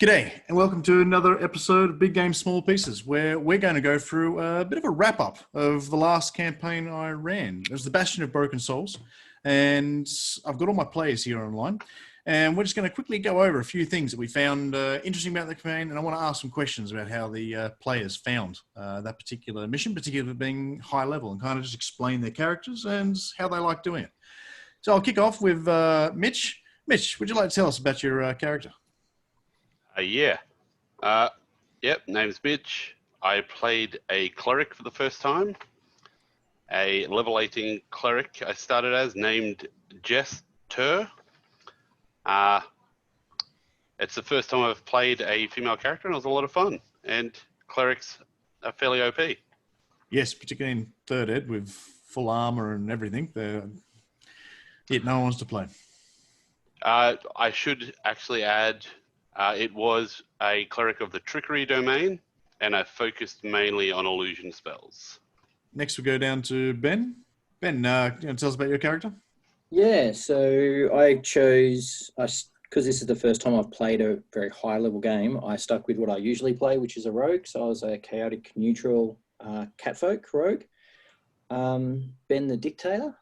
G'day, and welcome to another episode of Big Game Small Pieces, where we're going to go through a bit of a wrap-up of the last campaign I ran. It was the Bastion of Broken Souls, and I've got all my players here online, and we're just going to quickly go over a few things that we found interesting about the campaign, and I want to ask some questions about how the players found that particular mission, particularly being high level, and kind of just explain their characters and how they like doing it. So I'll kick off with Mitch. Mitch, would you like to tell us about your character? Yeah. Name's Mitch. I played a cleric for the first time. A level 18 cleric I started as, named Jess. It's the first time I've played a female character, and it was a lot of fun. And clerics are fairly OP. Yes, particularly in third ed with full armor and everything. No one wants to play. I should actually add, it was a cleric of the trickery domain, and I focused mainly on illusion spells. Next, we go down to Ben. Ben, you want to tell us about your character? Yeah, so I chose, because this is the first time I've played a very high level game, I stuck with what I usually play, which is a rogue. So I was a chaotic neutral catfolk rogue. Ben the dictator,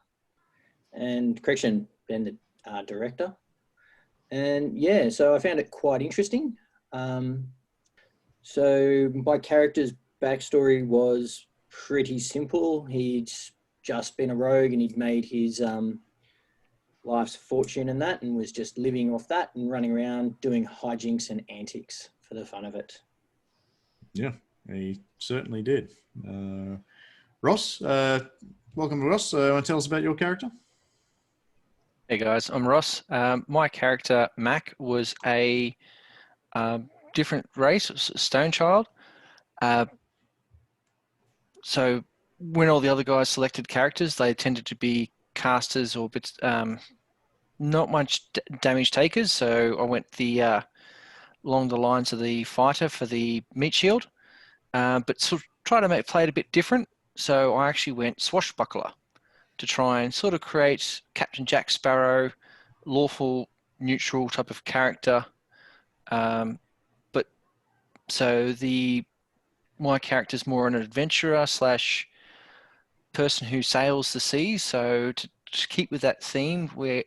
and Ben the director. And yeah, so I found it quite interesting. So my character's backstory was pretty simple. He'd just been a rogue and he'd made his life's fortune and that, and was just living off that and running around doing hijinks and antics for the fun of it. Yeah, he certainly did. Ross, welcome, Ross. Want to tell us about your character? Hey guys, I'm Ross. My character, Mack, was a different race, stone child. So when all the other guys selected characters, they tended to be casters or bits, not much damage takers. So I went along the lines of the fighter for the meat shield, but sort of try to play it a bit different. So I actually went swashbuckler, to try and sort of create Captain Jack Sparrow, lawful neutral type of character. But so my character's more an adventurer / person who sails the seas. So to keep with that theme, we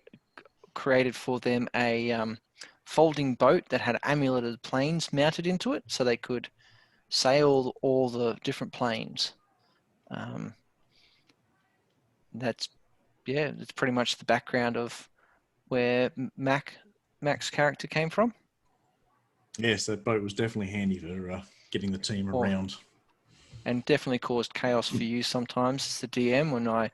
created for them a folding boat that had amuleted planes mounted into it, so they could sail all the different planes. That's pretty much the background of where Mack's character came from. Yes, that boat was definitely handy for getting the team around. And definitely caused chaos for you sometimes as the DM when I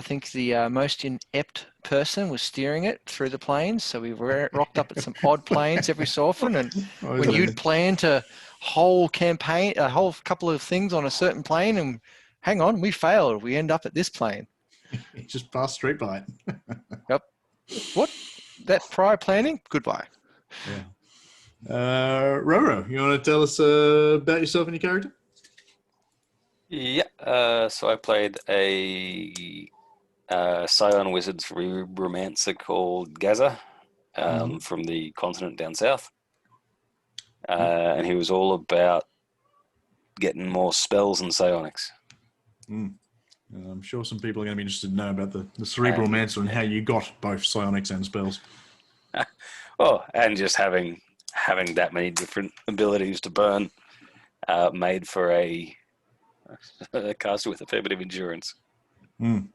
think the most inept person was steering it through the planes. So we rocked up at some odd planes every so often, and when you'd plan to whole couple of things on a certain plane, and hang on, we failed. We end up at this plane. You just passed straight by it. Yep. What? That prior planning? Goodbye. Yeah. Roro, you want to tell us about yourself and your character? Yeah. So I played a psion wizard Cerebremancer called Gazza from the continent down south. And he was all about getting more spells and psionics. I'm sure some people are going to be interested to know about the Cerebremancer and how you got both psionics and spells. Well, and just having that many different abilities to burn made for a caster with a fair bit of endurance. And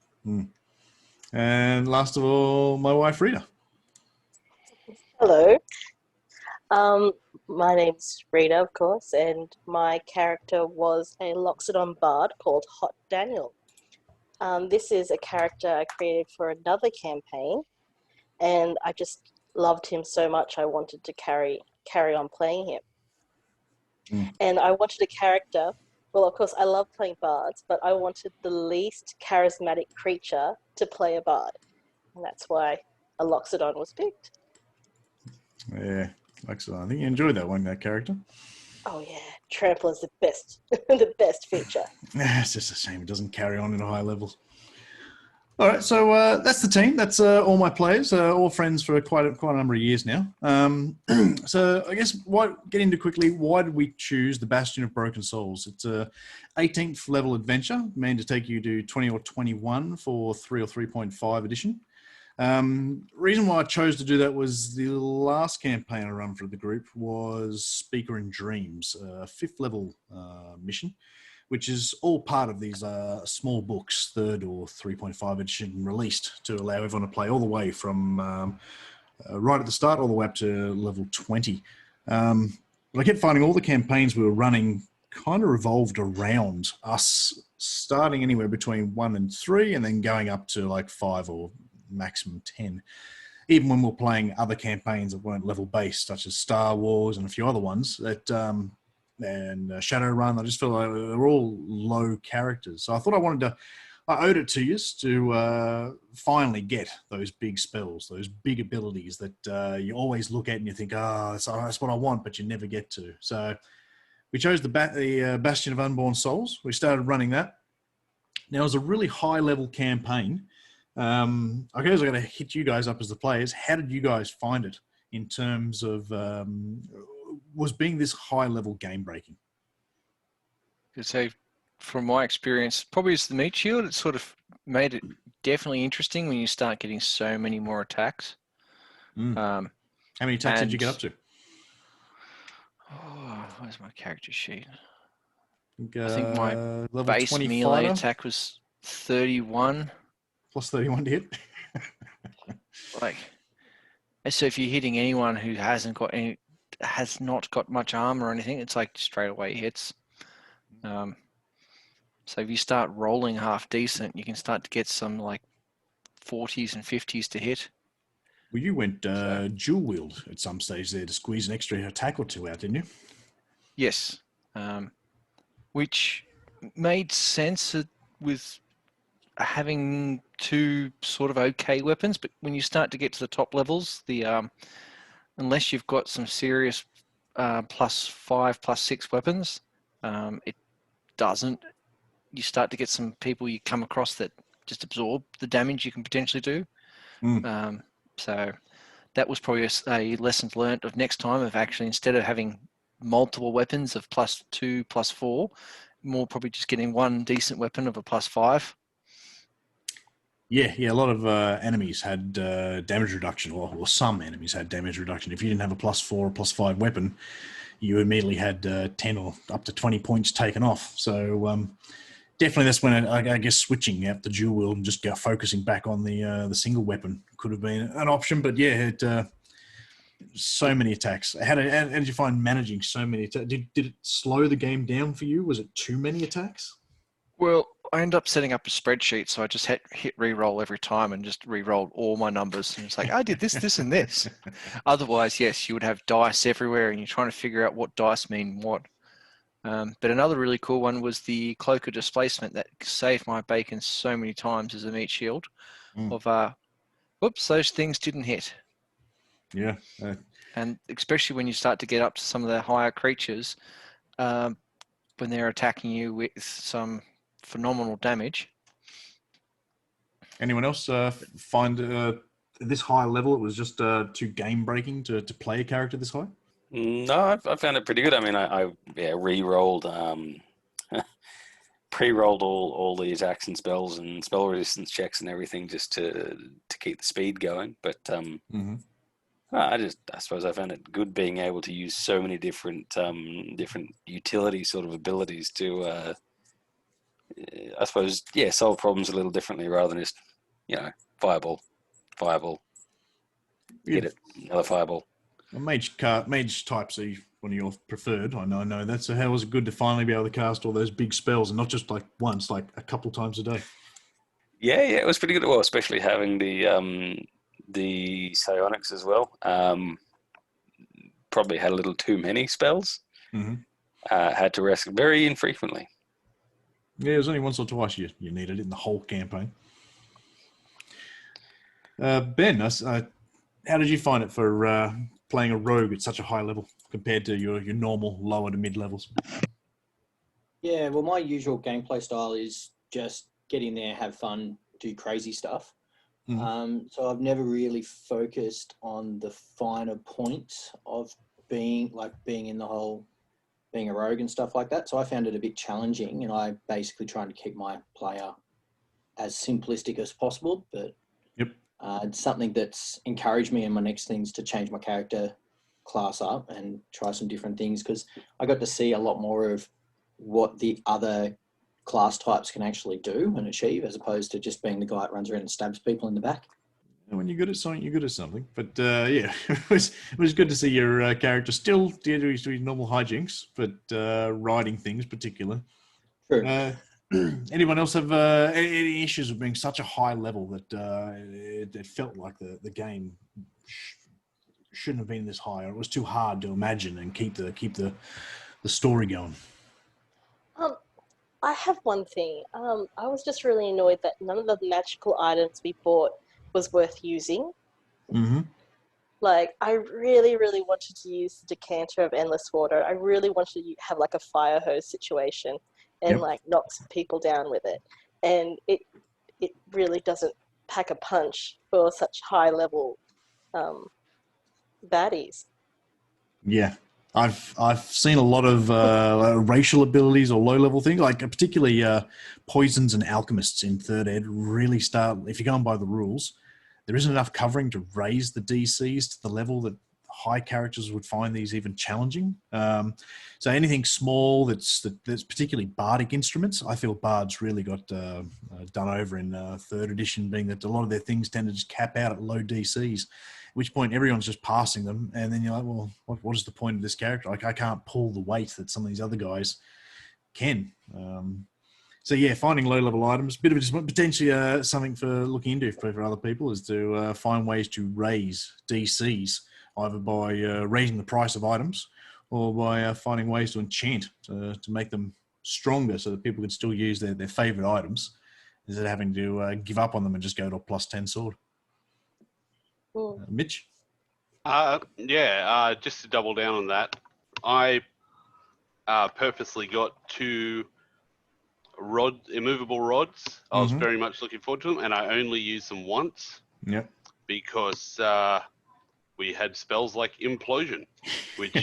last of all, my wife Rita. Hello. My name's Rita, of course, and my character was a Loxodon bard called Hot Daniel. This is a character I created for another campaign, and I just loved him so much I wanted to carry on playing him. And I wanted a character, well, of course, I love playing bards, but I wanted the least charismatic creature to play a bard, and that's why a Loxodon was picked. Yeah. Excellent. I think you enjoyed that character. Oh yeah, Trample is the best, the best feature. It's just a shame it doesn't carry on in high levels. All right, so that's the team. That's all my players, all friends for quite a number of years now. So I guess get into quickly. Why did we choose the Bastion of Broken Souls? It's a 18th level adventure meant to take you to 20 or 21 for 3 or 3.5 edition. Reason why I chose to do that was the last campaign I run for the group was Speaker in Dreams, a 5th level mission, which is all part of these small books, 3rd or 3.5 edition, released to allow everyone to play all the way from right at the start all the way up to level 20. But I kept finding all the campaigns we were running kind of revolved around us starting anywhere between 1 and 3 and then going up to like 5 or maximum 10. Even when we're playing other campaigns that weren't level based, such as Star Wars and a few other ones that and Shadowrun, I just feel like they're all low characters. So I thought I owed it to you to finally get those big spells, those big abilities that you always look at and you think, that's what I want, but you never get to. So we chose the Bastion of Unborn Souls. We started running that. Now, it was a really high-level campaign. I guess I'm going to hit you guys up as the players. How did you guys find it in terms of was being this high-level game-breaking? So, from my experience, probably as the meat shield, it sort of made it definitely interesting when you start getting so many more attacks. How many attacks did you get up to? Oh, where's my character sheet? I think my level base 20 melee fighter, attack was 31. plus 31 to hit. So if you're hitting anyone who has not got much armor or anything, it's like straight away hits. So if you start rolling half decent, you can start to get some like 40s and 50s to hit. Well, you went dual wield at some stage there to squeeze an extra attack or two out, didn't you? Yes, which made sense with having two sort of okay weapons, but when you start to get to the top levels, unless you've got some serious +5, +6 weapons, it doesn't. You start to get some people you come across that just absorb the damage you can potentially do. So that was probably a lesson learned of next time, of actually, instead of having multiple weapons of +2, +4, more probably just getting one decent weapon of a +5. Yeah. A lot of enemies had damage reduction, or some enemies had damage reduction. If you didn't have a +4 or +5 weapon, you immediately had 10 or up to 20 points taken off. So definitely that's when I guess switching out the dual wield and just focusing back on the single weapon could have been an option. But yeah, so many attacks. How did you find managing so many attacks? Did it slow the game down for you? Was it too many attacks? Well, I ended up setting up a spreadsheet, so I just hit re-roll every time and just re-rolled all my numbers. And it's like, I did this, this, and this. Otherwise, yes, you would have dice everywhere, and you're trying to figure out what dice mean what. But another really cool one was the cloak of displacement that saved my bacon so many times as a meat shield. Of whoops, those things didn't hit. Yeah. And especially when you start to get up to some of the higher creatures, when they're attacking you with some phenomenal damage. Anyone else find this high level it was just too game breaking to play a character this high? No, I found it pretty good. I mean, I re-rolled, pre-rolled all the attacks and spells and spell resistance checks and everything just to keep the speed going. But I suppose I found it good being able to use so many different utility sort of abilities to, I suppose, solve problems a little differently rather than just, fireball, hit it, another fireball. Well, mage types are one of your preferred. I know that. So how was it good to finally be able to cast all those big spells and not just like once, like a couple times a day? Yeah, it was pretty good. Well, especially having the psionics as well. Probably had a little too many spells. Had to rest very infrequently. Yeah, it was only once or twice you needed it in the whole campaign. Ben, how did you find it for playing a rogue at such a high level compared to your normal lower to mid levels? Yeah, well, my usual gameplay style is just get in there, have fun, do crazy stuff. Mhm. So I've never really focused on the finer points of being in the whole being a rogue and stuff like that. So I found it a bit challenging, and I basically trying to keep my player as simplistic as possible. But Yep. it's something that's encouraged me in my next things to change my character class up and try some different things, because I got to see a lot more of what the other class types can actually do and achieve, as opposed to just being the guy that runs around and stabs people in the back. And when you're good at something, you're good at something. But yeah, it was good to see your character still doing normal hijinks, but riding things particular. True. Anyone else have any issues with being such a high level that it felt like the game shouldn't have been this high, or it was too hard to imagine and keep the story going? I have one thing. I was just really annoyed that none of the magical items we bought was worth using. Mm-hmm. Like, I really, really wanted to use the decanter of endless water. I really wanted to have like a fire hose situation and Yep. like knock some people down with it. And it really doesn't pack a punch for such high level baddies. Yeah, I've seen a lot of racial abilities or low level things, like particularly poisons and alchemists in third ed really start. If you're going by the rules, there isn't enough covering to raise the DCs to the level that high characters would find these even challenging. So anything small that's particularly bardic instruments, I feel bards really got done over in third edition, being that a lot of their things tend to just cap out at low DCs. At which point everyone's just passing them, and then you're like, well, what is the point of this character? Like, I can't pull the weight that some of these other guys can. So yeah, finding low-level items, bit of a, potentially something for looking into for other people, is to find ways to raise DCs, either by raising the price of items or by finding ways to enchant to make them stronger, so that people can still use their favorite items instead of having to give up on them and just go to a +10 sword. Mitch? Just to double down on that, I purposely got 2 immovable rods. I was very much looking forward to them, and I only used them once. Yep. Because we had spells like implosion, which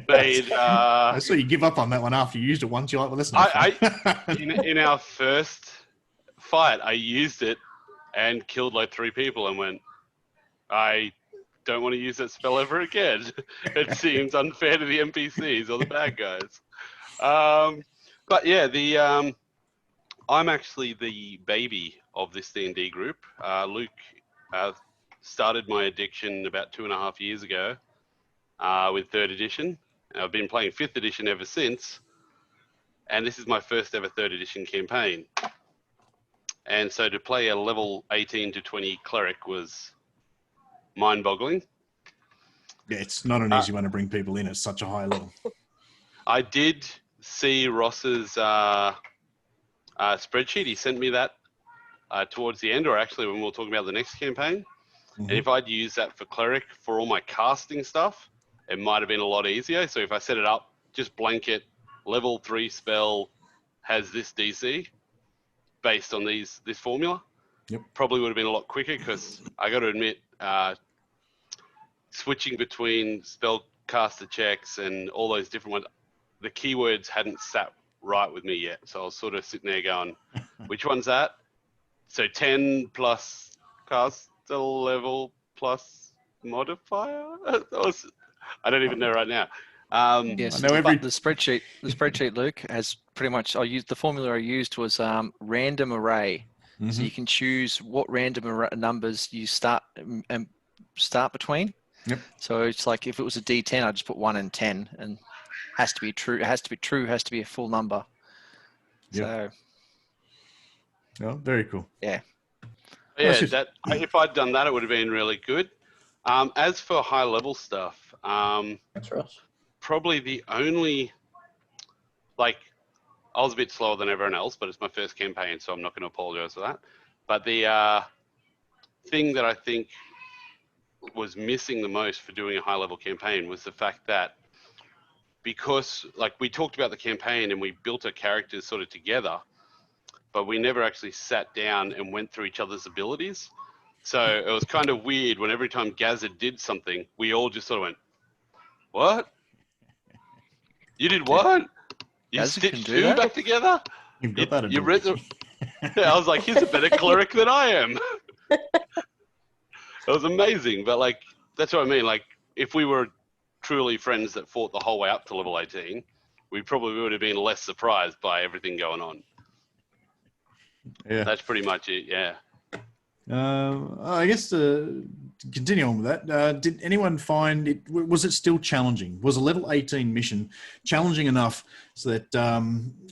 made. I saw you give up on that one after you used it once. You're like, well, listen. In our first fight, I used it and killed like 3 people, and went, I don't want to use that spell ever again. It seems unfair to the NPCs or the bad guys. But yeah, I'm actually the baby of this D&D group. Luke started my addiction about 2.5 years ago with 3rd edition. I've been playing 5th edition ever since, and this is my first ever 3rd edition campaign. And so to play a level 18 to 20 cleric was mind-boggling. Yeah, it's not an easy one to bring people in at such a high level. I did see Ross's spreadsheet. He sent me that towards the end, or actually when we were talking about the next campaign. And if I'd used that for cleric for all my casting stuff, it might have been a lot easier. So if I set it up, just blanket, level 3 spell has this DC based on this formula, probably would have been a lot quicker, because I got to admit, switching between spellcaster checks and all those different ones, the keywords hadn't sat right with me yet. So I was sort of sitting there going, which one's that? So 10 plus caster level plus modifier? I don't even know right now. Yes, I know but the spreadsheet, Luke, has pretty much. The formula I used was random array. So you can choose what random numbers you start between. Yep. So it's like if it was a D10, I just put 1 and 10, and has to be true. It has to be true. Has to be a full number. Yep. So. Oh, very cool. Yeah. Yeah, if I'd done that, it would have been really good. As for high level stuff, That's right. Probably the only, like, I was a bit slower than everyone else, but it's my first campaign, so I'm not going to apologize for that. But the thing that I think was missing the most for doing a high level campaign was the fact that, because like we talked about the campaign and we built our characters sort of together, but we never actually sat down and went through each other's abilities. So it was kind of weird when every time Gazza did something, we all just sort of went, "What? You did what? You Gazza can stitched do two that? back together? You've got that You read ability. Yeah, I was like, he's a better cleric than I am." It was amazing, but like, that's what I mean. Like, if we were truly friends that fought the whole way up to level 18, we probably would have been less surprised by everything going on. Yeah. That's pretty much it, yeah. I guess to continue on with that, did anyone find it, was it still challenging? Was a level 18 mission challenging enough so that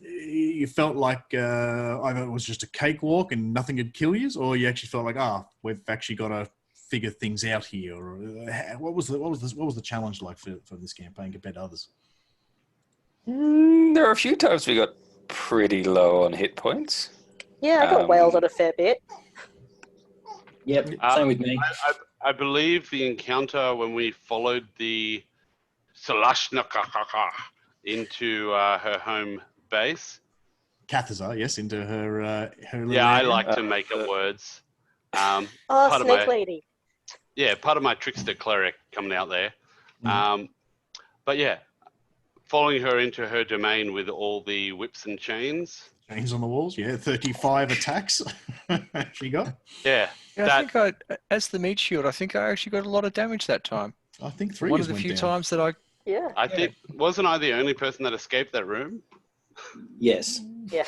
you felt like either it was just a cakewalk and nothing could kill you, or you actually felt like, we've actually got to figure things out here? Or what was the challenge like for this campaign compared to others? There are a few times we got pretty low on hit points. Yeah, I got wailed on a fair bit. Yep, same with me. I believe the encounter when we followed the Salashnakakaka into her home base. Cathezar, yes, into her little Yeah, I area. like to make up words. Oh, part of Snake my- Lady. Yeah, part of my trickster cleric coming out there. But yeah, following her into her domain with all the whips and chains. Chains on the walls, yeah, 35 attacks she got. Yeah, Yeah, I think as the meat shield, I think I actually got a lot of damage that time. I think 3 One just of the went few down. times that I Yeah. I think, wasn't I the only person that escaped that room? Yes. Yeah.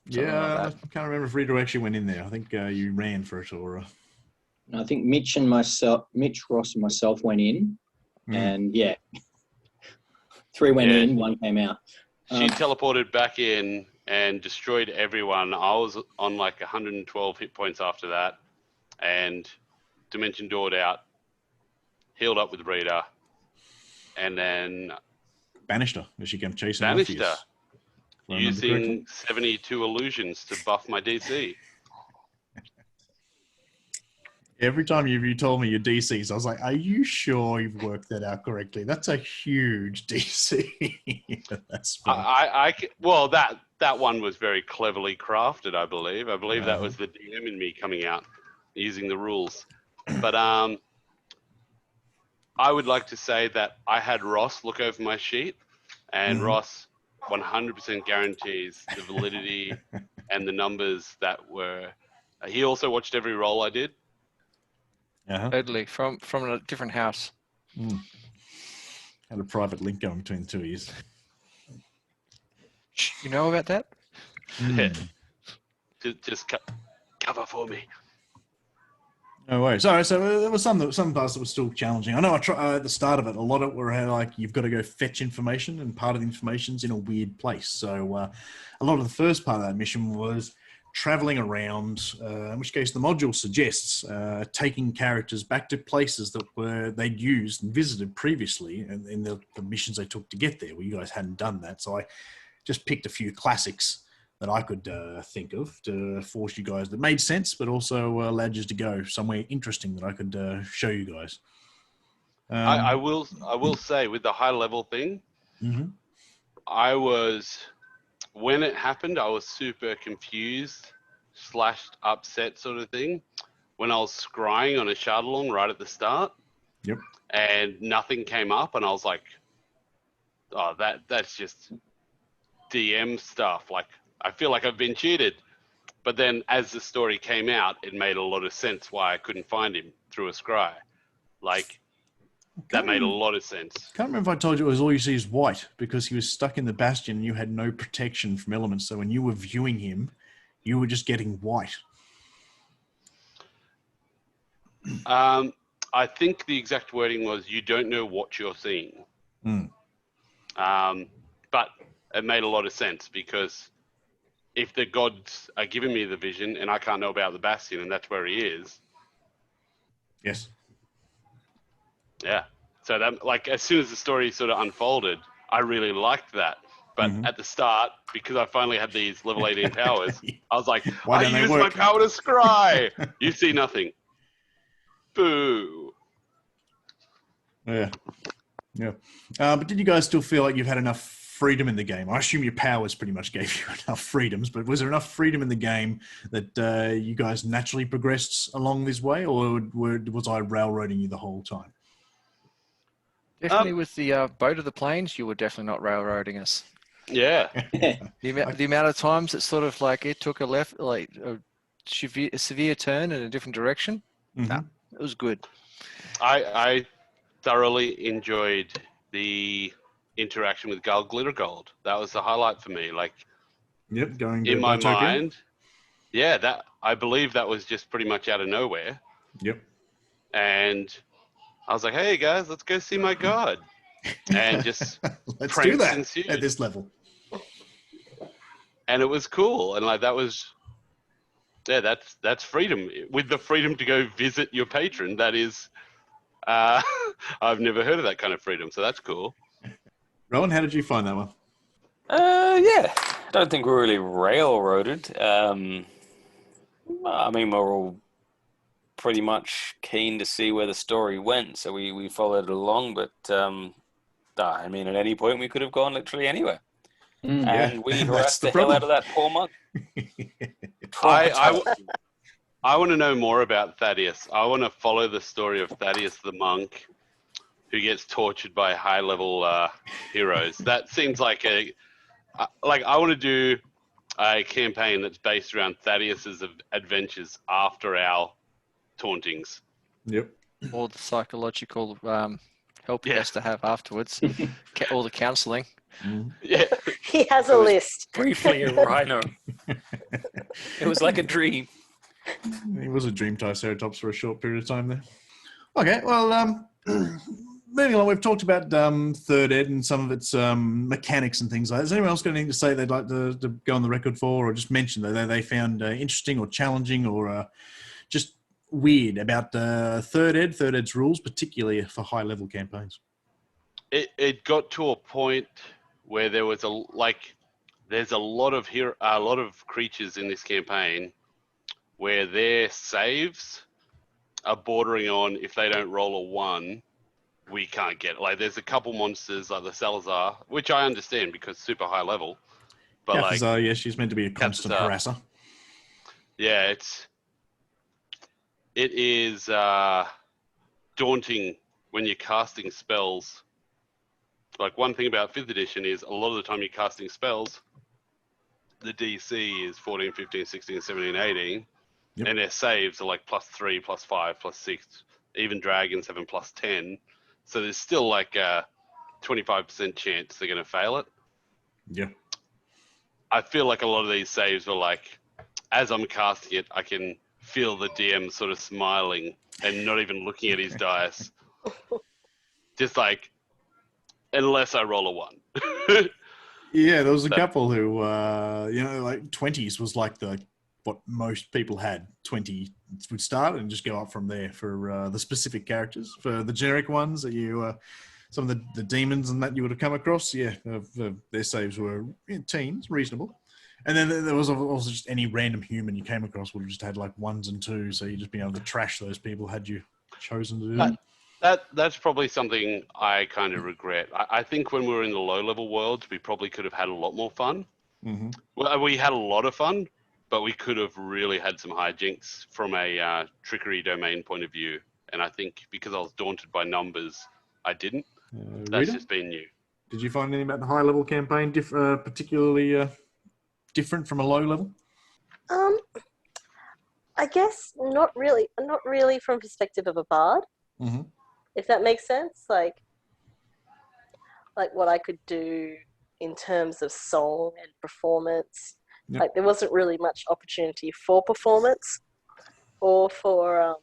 Yeah, like I can't remember if Rita actually went in there. I think you ran for it, or I think Mitch, Ross, and myself went in, and yeah, 3 went in, 1 came out. She teleported back in and destroyed everyone. I was on like 112 hit points after that, and Dimension Doored out, healed up with Rita, and then banished her as she came chasing banished Orpheus, her if I remember correctly. using 72 illusions to buff my DC. Every time you told me your DCs, I was like, are you sure you've worked that out correctly? That's a huge DC. That's fun. Well, that one was very cleverly crafted, I believe. I believe that was the DM in me coming out using the rules. But I would like to say that I had Ross look over my sheet, and Ross 100% guarantees the validity and the numbers that were. He also watched every roll I did. totally from a different house. Had a private link going between the two of you. You know about that? Just cover for me. No way. Sorry, so there were some parts that were still challenging. I know at the start of it, a lot of it were like you've got to go fetch information, and part of the information's in a weird place. So a lot of the first part of that mission was traveling around, in which case the module suggests taking characters back to places that they'd used and visited previously in the missions they took to get there. Well, you guys hadn't done that, so I just picked a few classics that I could think of to force you guys that made sense, but also allowed you to go somewhere interesting that I could show you guys. I will say with the high level thing, when it happened, I was super confused / upset sort of thing when I was scrying on Ashardalon right at the start. Yep. And nothing came up, and I was like, oh, that's just DM stuff. Like, I feel like I've been cheated. But then as the story came out, it made a lot of sense why I couldn't find him through a scry. Like, that made a lot of sense. Can't remember if I told you it was all you see is white, because he was stuck in the Bastion and you had no protection from elements. So when you were viewing him, you were just getting white. I think the exact wording was, you don't know what you're seeing. But it made a lot of sense, because if the gods are giving me the vision and I can't know about the Bastion and that's where he is. Yes. Yeah. So that, like, as soon as the story sort of unfolded, I really liked that. But at the start, because I finally had these level 18 powers, I was like, Why I don't they used work? my power to scry. You see nothing. Boo. Yeah. Yeah. But did you guys still feel like you've had enough freedom in the game? I assume your powers pretty much gave you enough freedoms, but was there enough freedom in the game that you guys naturally progressed along this way, or was I railroading you the whole time? Definitely with the Boat of the Plains, you were definitely not railroading us. Yeah. The amount of times it sort of like it took a severe turn in a different direction. Mhm. Nah, it was good. I thoroughly enjoyed the interaction with Garl Glittergold. That was the highlight for me. Like, Yep, going in to my Tokyo. mind, yeah, that I believe that was just pretty much out of nowhere. Yep. And I was like, hey guys, let's go see my god. And just let's pranks do that ensued. at this level. And it was cool. And like that was, yeah, that's freedom. With the freedom to go visit your patron, that is, I've never heard of that kind of freedom. So that's cool. Rowan, how did you find that one? Yeah, I don't think we're really railroaded. I mean, we're all pretty much keen to see where the story went, so we followed it along. But I mean, at any point we could have gone literally anywhere, and we harassed the hell out of that poor monk. I want to know more about Thaddeus. I want to follow the story of Thaddeus the monk, who gets tortured by high-level heroes. That seems like I want to do a campaign that's based around Thaddeus's adventures after our tauntings. Yep. All the psychological help he has to have afterwards. All the counselling. Yeah. He has a list. Briefly a rhino. It was like a dream. He was a dream Triceratops for a short period of time there. Okay, well, moving on, we've talked about third ed and some of its mechanics and things like that. Is anyone else got anything to say they'd like to go on the record for, or just mention that they found interesting or challenging or just weird about third ed's rules, particularly for high-level campaigns? It got to a point where there was there's a lot of creatures in this campaign where their saves are bordering on, if they don't roll a 1, we can't get it. Like, there's a couple monsters like the Salazar, which I understand because super high level. But Cathezar, yeah, she's meant to be a constant harasser. Yeah, it is daunting when you're casting spells. Like, one thing about 5th edition is a lot of the time you're casting spells, the DC is 14, 15, 16, 17, 18. Yep. And their saves are like +3, +5, +6. Even dragons have them +10. So there's still like a 25% chance they're going to fail it. Yeah. I feel like a lot of these saves were like, as I'm casting it, I can feel the DM sort of smiling and not even looking at his dice. Just like, unless I roll a 1. Yeah, there was a couple who, like 20s was like what most people had. 20 would start and just go up from there for the specific characters. For the generic ones that you, some of the demons and that you would have come across, their saves were teens, reasonable. And then there was also just any random human you came across would have just had like 1s and 2s, so you'd just been able to trash those people had you chosen to do that. That's probably something I kind of regret. I think when we were in the low-level worlds, we probably could have had a lot more fun. Mm-hmm. Well, we had a lot of fun, but we could have really had some hijinks from a trickery domain point of view. And I think because I was daunted by numbers, I didn't. That's just been new. Did you find anything about the high-level campaign particularly different from a low-level? I guess not really from perspective of a bard. Mm-hmm. If that makes sense, like what I could do in terms of song and performance. Yep. Like there wasn't really much opportunity for performance or for,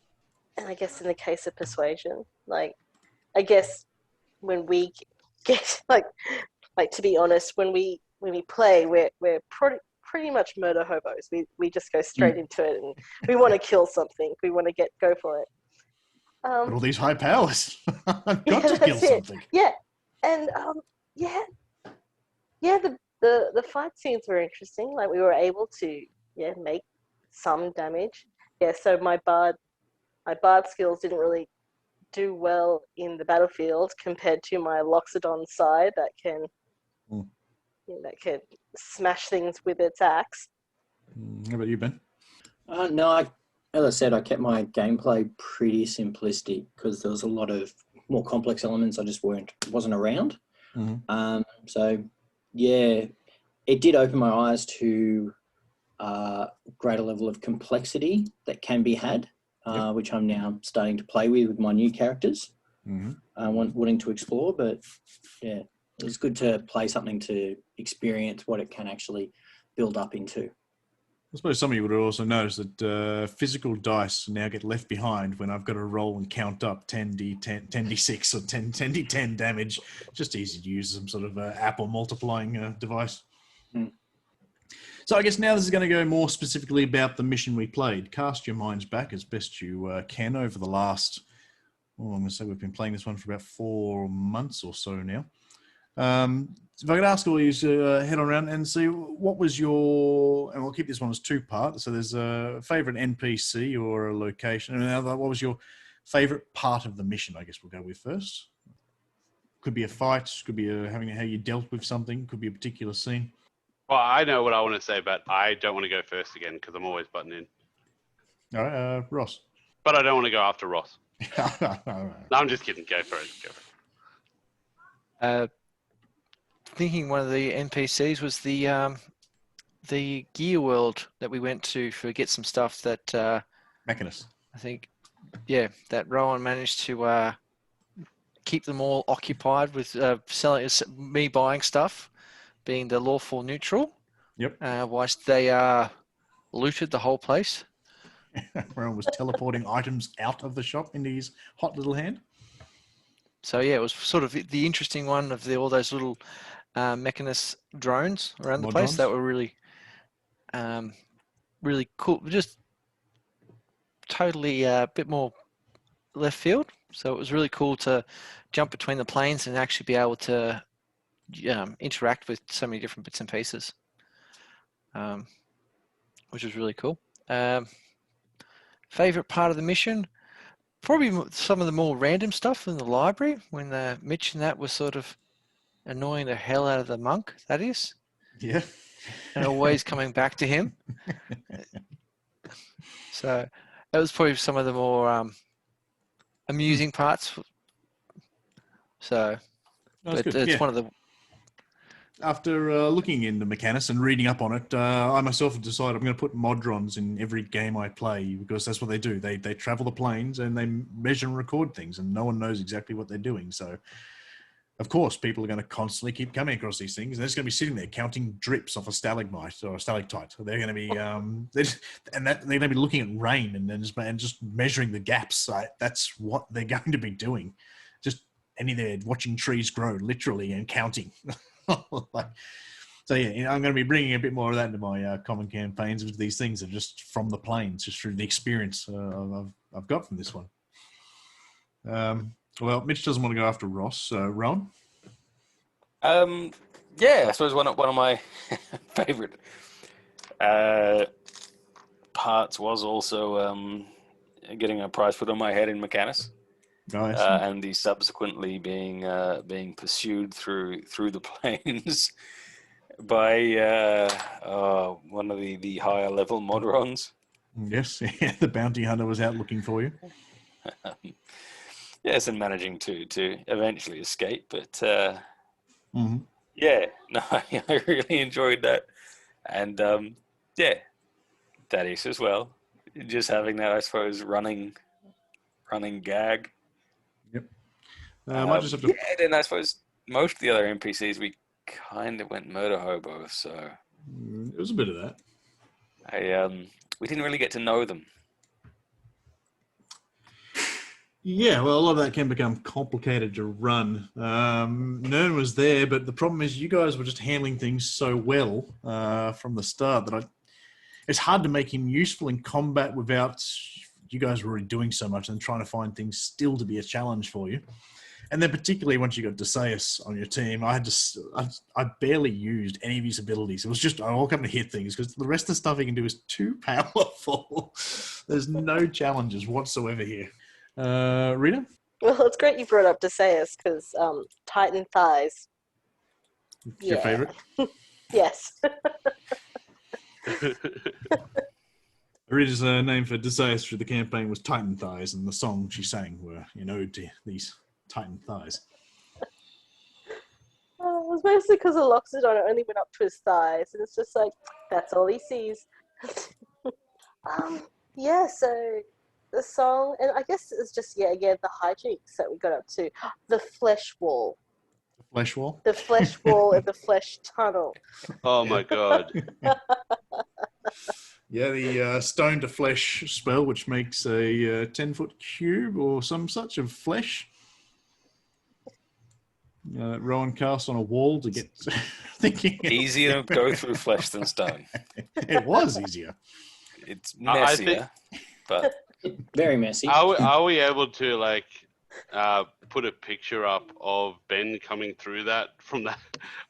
and I guess in the case of persuasion, like I guess when we get like to be honest, when we play, we're pretty much murder hobos. We just go straight into it, and we want to kill something. We want to go for it. But all these high powers, I've got to kill something. Yeah, and the fight scenes were interesting. Like we were able to make some damage. Yeah, so my bard skills didn't really do well in the battlefield compared to my Loxodon side that can that could smash things with its axe. How about you, Ben? No, as I said, I kept my gameplay pretty simplistic because there was a lot of more complex elements I just wasn't around. Mm-hmm. So, yeah, it did open my eyes to greater level of complexity that can be had, which I'm now starting to play with my new characters. Wanting to explore, but yeah, it was good to play something to experience what it can actually build up into. I suppose some of you would have also noticed that physical dice now get left behind when I've got to roll and count up 10d10, 10d6 or 10d10 damage. Just easy to use some sort of Apple multiplying device. So I guess now this is going to go more specifically about the mission we played. Cast your minds back as best you can over the last, I'm going to say we've been playing this one for about 4 months or so now. If I could ask all you to head on around and see what was your, and we'll keep this one as 2 parts. So there's a favourite NPC or a location. And what was your favourite part of the mission? I guess we'll go with first. Could be a fight, could be having how you dealt with something, could be a particular scene. Well, I know what I want to say, but I don't want to go first again because I'm always butting in. All right, Ross. But I don't want to go after Ross. All right. No, I'm just kidding. Go for it. Thinking one of the NPCs was the gear world that we went to get some stuff that Mechanist. I think, that Rowan managed to keep them all occupied with me buying stuff, being the lawful neutral. Yep. Whilst they looted the whole place. Rowan was teleporting items out of the shop into his hot little hand. So it was sort of the interesting one of all those little mechanist drones around the place that were really, really cool. Just totally a bit more left field. So it was really cool to jump between the planes and actually be able to interact with so many different bits and pieces, which was really cool. Favorite part of the mission? Probably some of the more random stuff in the library when Mitch and that was sort of annoying the hell out of the monk, that is. Yeah. And always coming back to him. So that was probably some of the more amusing parts. So, but it's one of the... After looking into Mechanus and reading up on it, I myself have decided I'm going to put modrons in every game I play because that's what they do. They travel the planes and they measure and record things, and no one knows exactly what they're doing. So, of course, people are going to constantly keep coming across these things. And they're just going to be sitting there counting drips off a stalagmite or a stalactite. They're going to be they're going to be looking at rain and just measuring the gaps. That's what they're going to be doing. Just there watching trees grow, literally, and counting. So I'm going to be bringing a bit more of that into my common campaigns with these things, are just from the planes, just through the experience I've got from this one. Well, Mitch doesn't want to go after Ross. Rowan? I suppose one of my favourite parts was also getting a prize put on my head in Mechanus. Nice. And the subsequently being pursued through the plains by one of the higher level modrons. Yes, the bounty hunter was out looking for you. Yes, and managing to eventually escape, but I really enjoyed that, and Thaddeus as well. Just having that, I suppose, running gag. Yep. Might just have to... then I suppose most of the other NPCs we kind of went murder hobo, so it was a bit of that. We didn't really get to know them. Yeah, well, a lot of that can become complicated to run. Nurn was there, but the problem is you guys were just handling things so well from the start that it's hard to make him useful in combat without you guys were already doing so much and trying to find things still to be a challenge for you. And then particularly once you got Desayeus on your team, I barely used any of his abilities. It was just, I all come to hit things because the rest of the stuff he can do is too powerful. There's no challenges whatsoever here. Rita? Well, it's great you brought up Desayeus because Titan thighs. Your favorite? Yes. Original name for Desayeus through the campaign was Titan Thighs, and the song she sang were an ode to these Titan thighs. It was mostly because of Loxodon. It only went up to his thighs, and it's just like that's all he sees. Yeah. So the song, and I guess it's just again the hijinks that we got up to. The flesh wall. Flesh wall? The flesh wall and the flesh tunnel. Oh my god. Yeah, the stone to flesh spell, which makes a 10-foot cube or some such of flesh. Rowan cast on a wall to get thinking. Easier to go through flesh than stone. It was easier. It's I think- messier, but Very messy. Are we able to like put a picture up of Ben coming through that from that?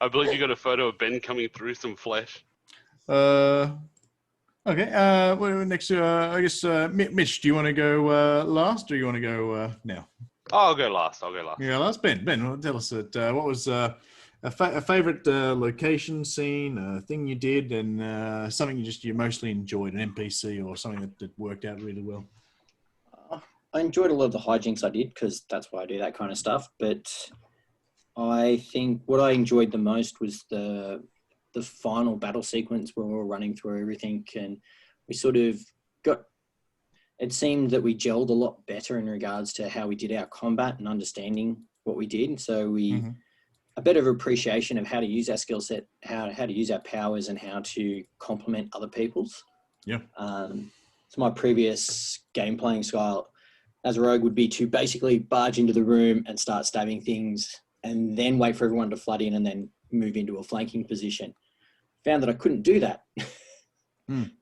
I believe you got a photo of Ben coming through some flesh. Okay. Well, next, I guess, Mitch, do you want to go last, or you want to go now? Oh, I'll go last. Yeah, last. Ben, tell us what was a favorite location, scene, thing you did, and something you mostly enjoyed, an NPC or something that worked out really well. I enjoyed a lot of the hijinks I did because that's why I do that kind of stuff. But I think what I enjoyed the most was the final battle sequence where we were running through everything, and we sort of it seemed that we gelled a lot better in regards to how we did our combat and understanding what we did. So we a better appreciation of how to use our skill set, how to use our powers, and how to complement other people's. Yeah. So my previous game playing style as a rogue would be to basically barge into the room and start stabbing things, and then wait for everyone to flood in and then move into a flanking position. Found that I couldn't do that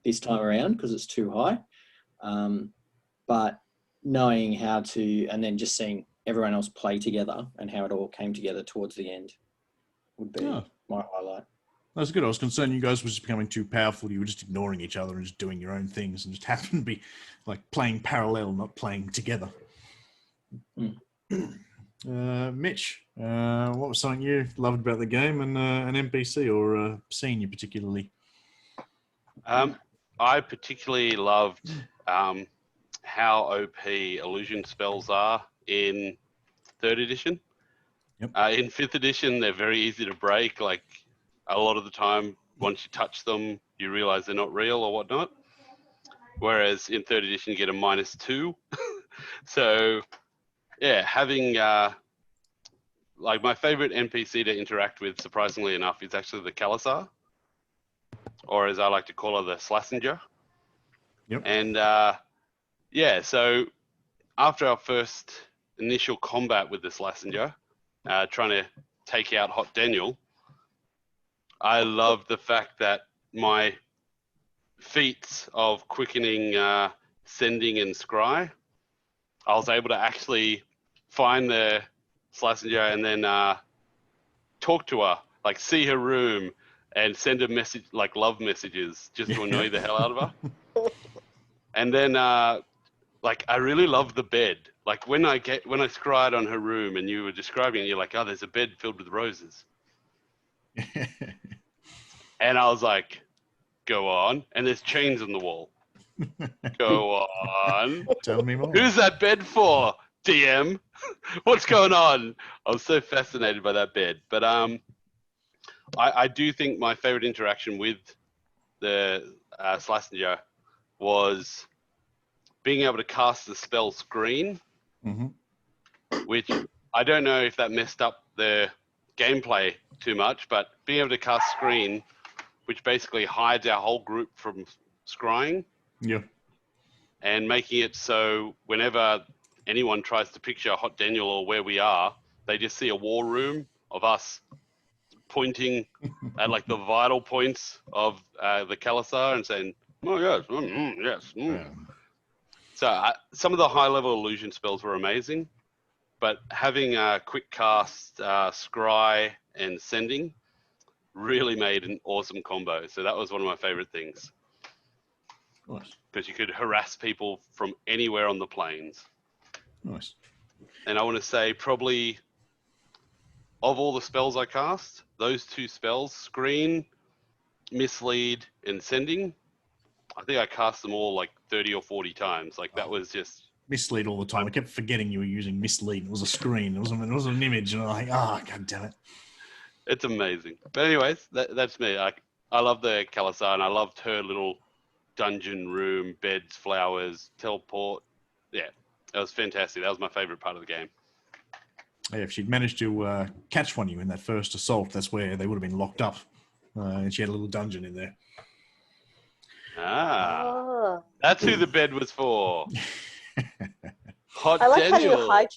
this time around because it's too high. But knowing how to, and then just seeing everyone else play together and how it all came together towards the end would be my highlight. That's good. I was concerned you guys were just becoming too powerful. You were just ignoring each other and just doing your own things and just happened to be like playing parallel, not playing together. Mitch, what was something you loved about the game and an NPC or a scene you particularly? I particularly loved how OP illusion spells are in 3rd edition. Yep. In 5th edition, they're very easy to break. Like a lot of the time, once you touch them, you realize they're not real or whatnot. Whereas in 3rd edition, you get a -2. So, yeah, having like my favorite NPC to interact with, surprisingly enough, is actually the Cathezar, or as I like to call her, the Slassinger. Yep. And yeah, so after our first initial combat with the Slassinger, trying to take out Hot Daniel, I loved the fact that my feats of quickening, sending, and scry, I was able to actually find the Slassinger and then talk to her, like see her room and send her message, like love messages, just to annoy the hell out of her. And then, like, I really love the bed. Like when I scried on her room and you were describing it, you're like, oh, there's a bed filled with roses. And I was like, go on. And there's chains on the wall. Go on. Tell me more. Who's that bed for, DM? What's going on? I was so fascinated by that bed. But I do think my favorite interaction with the Slassinger was being able to cast the spell Screen, which I don't know if that messed up the gameplay too much, but being able to cast Screen, which basically hides our whole group from scrying. Yeah. And making it so whenever anyone tries to picture Hot Daniel or where we are, they just see a war room of us pointing at like the vital points of the Cathezar and saying, oh yes, yes. Yeah. So some of the high level illusion spells were amazing, but having a quick cast, scry and sending really made an awesome combo. So that was one of my favorite things. Nice. Because you could harass people from anywhere on the plains. Nice. And I want to say probably of all the spells I cast, those 2 spells, Screen, Mislead, and Sending, I think I cast them all like 30 or 40 times. Like that was just... Mislead all the time. I kept forgetting you were using mislead. It was a screen. It was an image. And I'm like, God damn it. It's amazing. But anyways, that's me. I love the Cathezar, and I loved her little dungeon room, beds, flowers, teleport. Yeah, that was fantastic. That was my favorite part of the game. Yeah, if she'd managed to catch one of you in that first assault, that's where they would have been locked up. And she had a little dungeon in there. Oh. That's who the bed was for. Hot I like Daniel. how you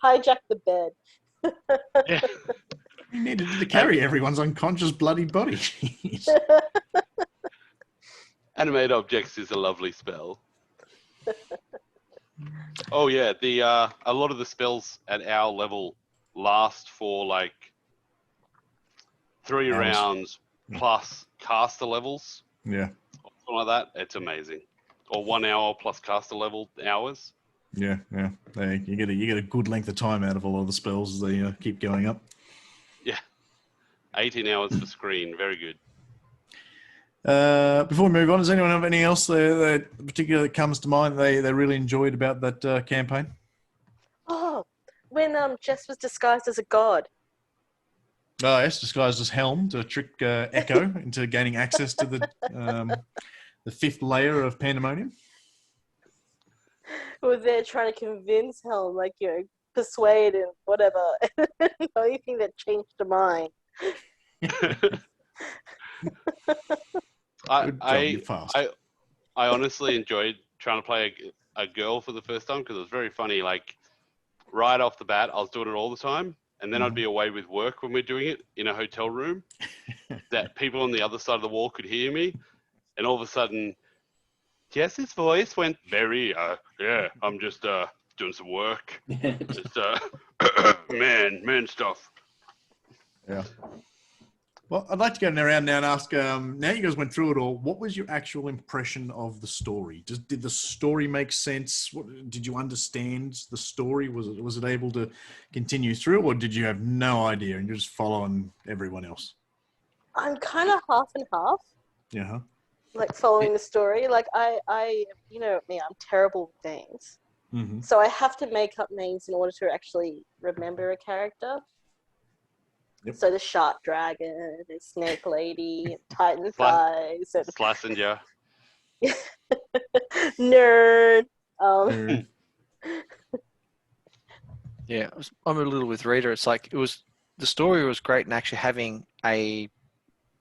hijack the bed. Yeah. You needed to carry everyone's unconscious bloody body. Animate objects is a lovely spell. Oh yeah, the a lot of the spells at our level last for like 3 Hours. rounds plus caster levels. Yeah. Something like that. It's amazing. Or 1 hour plus caster level hours. Yeah. You get a good length of time out of a lot of the spells as they keep going up. Yeah. 18 hours for Screen. Very good. Before we move on, does anyone have anything else that particularly comes to mind they really enjoyed about that campaign? Oh, when Jess was disguised as a god. Oh, yes, disguised as Helm to trick Echo into gaining access to the 5th layer of Pandemonium. Who was there trying to convince Helm, like, persuade and whatever. The only thing that changed her mind. I honestly enjoyed trying to play a girl for the first time because it was very funny. Like, right off the bat, I was doing it all the time. And then I'd be away with work when we're doing it in a hotel room that people on the other side of the wall could hear me. And all of a sudden, Jess's voice went very, yeah, I'm just doing some work. Just, man stuff. Yeah. Well, I'd like to go around now and ask, now you guys went through it all, what was your actual impression of the story? Did the story make sense? Did you understand the story? Was it able to continue through, or did you have no idea and you just follow on everyone else? I'm kind of half and half. Yeah. Like, following the story. Like, I you know me, I'm terrible with names. Mm-hmm. So I have to make up names in order to actually remember a character. Yep. So the Shark Dragon, the Snake Lady, Titan Thighs, Slassinger. Nurn. Yeah, I'm a little with Rita. It's like the story was great and actually having a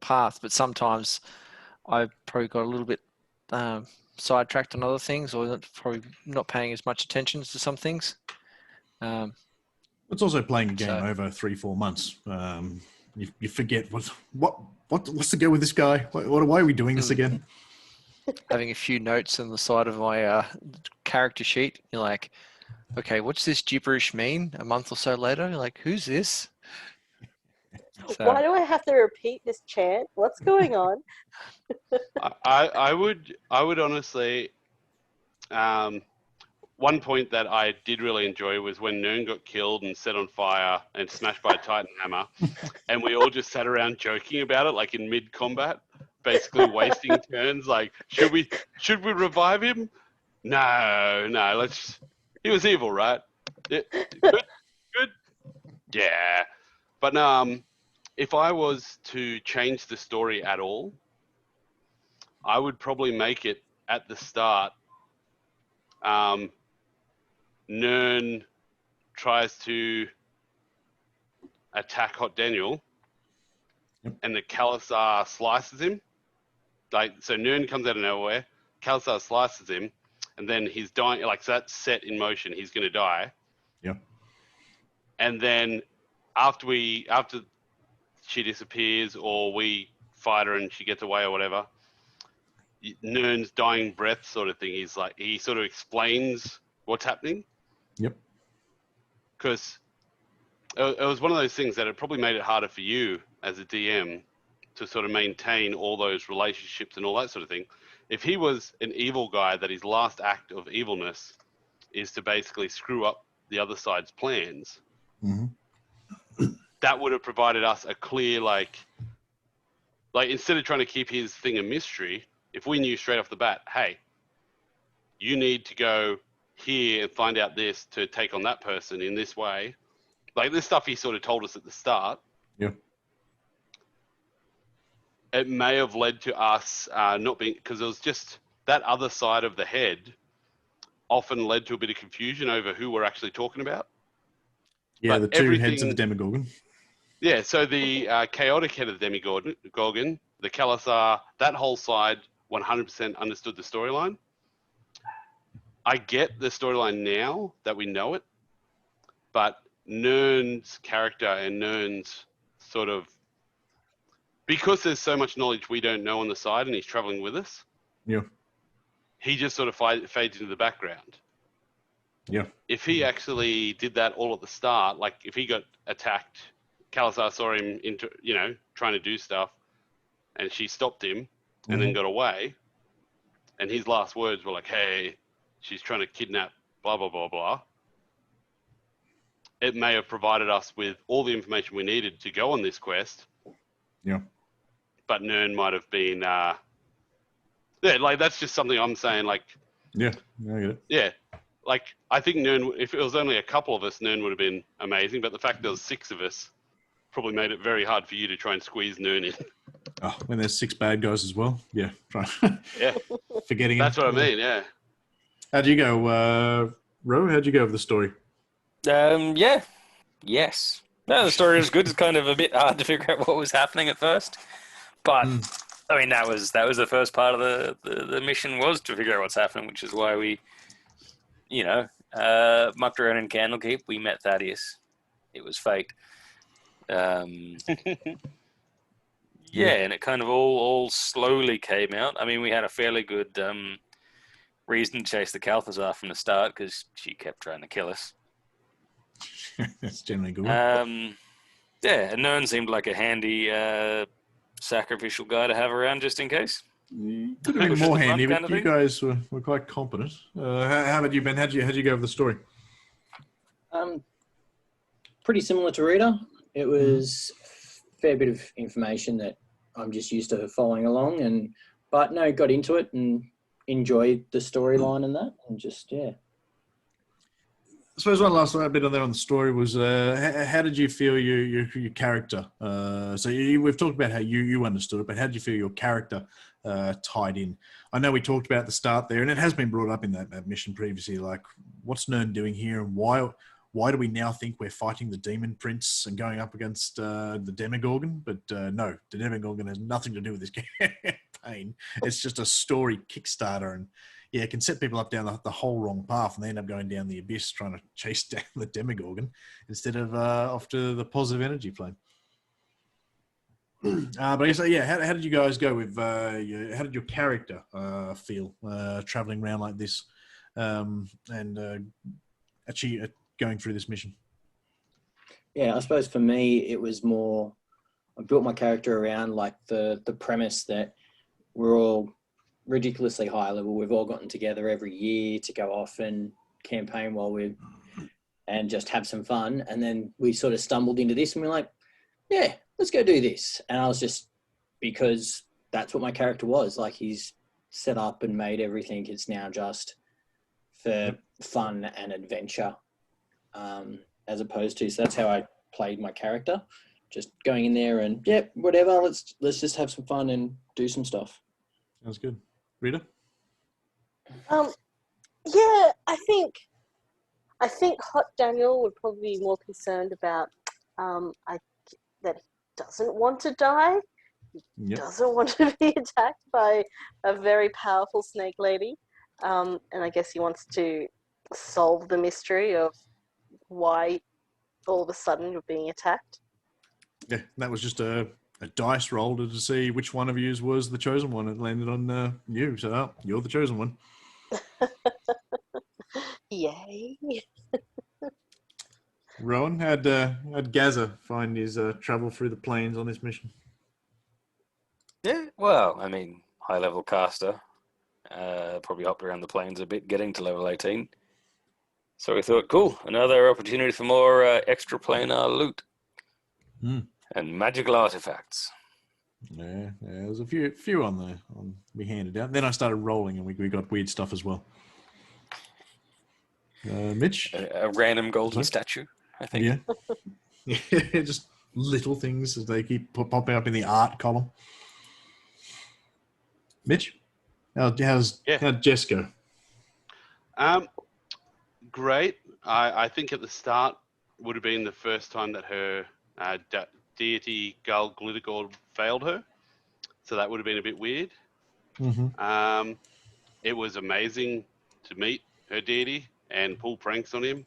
path, but sometimes I probably got a little bit sidetracked on other things, or probably not paying as much attention to some things. It's also playing a game over 3-4 months. You forget what's the go with this guy? Why are we doing this again? Having a few notes on the side of my character sheet, you're like, okay, what's this gibberish mean? A month or so later, you're like, who's this? So, why do I have to repeat this chant? What's going on? I would honestly, one point that I did really enjoy was when Nurn got killed and set on fire and smashed by a Titan hammer, and we all just sat around joking about it, like in mid-combat, basically wasting turns. Like, should we revive him? No, let's. He was evil, right? Yeah, good. Yeah, but if I was to change the story at all, I would probably make it at the start. Nurn tries to attack Hot Daniel, and the Cathezar slices him. Like, so Nurn comes out of nowhere, Cathezar slices him, and then he's dying. Like, so that's set in motion. He's going to die. Yeah. And then after she disappears, or we fight her and she gets away or whatever, Nurn's dying breath sort of thing. He's like, he sort of explains what's happening. Yep. Because it was one of those things that it probably made it harder for you as a DM to sort of maintain all those relationships and all that sort of thing. If he was an evil guy, that his last act of evilness is to basically screw up the other side's plans, that would have provided us a clear, like instead of trying to keep his thing a mystery, if we knew straight off the bat, hey, you need to go here and find out this to take on that person in this way. Like this stuff he sort of told us at the start. Yeah. It may have led to us not being, because it was just that other side of the head often led to a bit of confusion over who we're actually talking about. Yeah, But the two heads of the Demogorgon. Yeah, so the chaotic head of the Demogorgon, the Cathezar, that whole side 100% understood the storyline. I get the storyline now that we know it, but Nurn's character and Nurn's sort of, because there's so much knowledge we don't know on the side and he's traveling with us, Yeah. he just sort of fades into the background. Yeah. If he actually did that all at the start, like if he got attacked, Cathezar saw him into, trying to do stuff, and she stopped him and then got away, and his last words were like, hey, she's trying to kidnap blah, blah, blah, blah. It may have provided us with all the information we needed to go on this quest. Yeah. But Nurn might have been, that's just something I'm saying, like. Yeah, I get it. Yeah. Like, I think Nurn, if it was only a couple of us, Nurn would have been amazing, but the fact there was 6 of us probably made it very hard for you to try and squeeze Nurn in. Oh, when there's 6 bad guys as well. Yeah. Yeah. Forgetting That's him. what I mean, yeah. How'd you go, Ro? How'd you go with the story? Yeah. Yes. No, the story was good. It's kind of a bit hard to figure out what was happening at first. But, I mean, that was the first part of the mission, was to figure out what's happening, which is why we, mucked around in Candlekeep. We met Thaddeus. It was fate. Yeah, and it kind of all slowly came out. I mean, we had a fairly good reason to chase the Cathezar from the start, because she kept trying to kill us. That's generally good. Yeah, and Nurn seemed like a handy sacrificial guy to have around just in case. Could have been more handy, but you guys were quite competent. How about you, Ben? How'd you go with the story? Pretty similar to Rita. It was a fair bit of information that I'm just used to following along, but got into it and enjoyed the storyline and that, and just, yeah. I suppose one last bit on there on the story was how did you feel your character? So we've talked about how you understood it, but how did you feel your character tied in? I know we talked about the start there, and it has been brought up in that mission previously, like what's Nurn doing here, and why do we now think we're fighting the Demon Prince and going up against the Demogorgon? But no, the Demogorgon has nothing to do with this campaign. It's just a story Kickstarter, and yeah, it can set people up down the whole wrong path, and they end up going down the abyss trying to chase down the Demogorgon instead of off to the positive energy plane. But I guess, yeah, how did you guys go with, how did your character feel traveling around like this and actually going through this mission? Yeah, I suppose for me, it was more, I built my character around like the premise that we're all ridiculously high level. We've all gotten together every year to go off and campaign and just have some fun. And then we sort of stumbled into this and we're like, yeah, let's go do this. And I was just, because that's what my character was. Like, he's set up and made everything. It's now just for fun and adventure, as opposed to, so that's how I played my character, just going in there and whatever, let's just have some fun and do some stuff. Sounds good. Rita? Yeah, I think Hot Daniel would probably be more concerned about that he doesn't want to die. He doesn't want to be attacked by a very powerful snake lady. And I guess he wants to solve the mystery of why all of a sudden you're being attacked. Yeah, that was just a dice roll to see which one of you was the chosen one. It landed on you, so you're the chosen one. Yay. Rowan, how'd Gazza find his travel through the plains on this mission? Yeah, well, I mean, high-level caster. Probably hopped around the plains a bit, getting to level 18. So we thought, cool, another opportunity for more extra planar loot. And magical artifacts. Yeah, there's a few on we handed out. Then I started rolling, and we got weird stuff as well. Mitch, A random golden statue, I think. yeah, yeah, just little things as they keep popping up in the art column. Mitch, how'd Jess go? Great. I think at the start would have been the first time that her deity Garl Glittergold failed her, so that would have been a bit weird. Mm-hmm. It was amazing to meet her deity and pull pranks on him,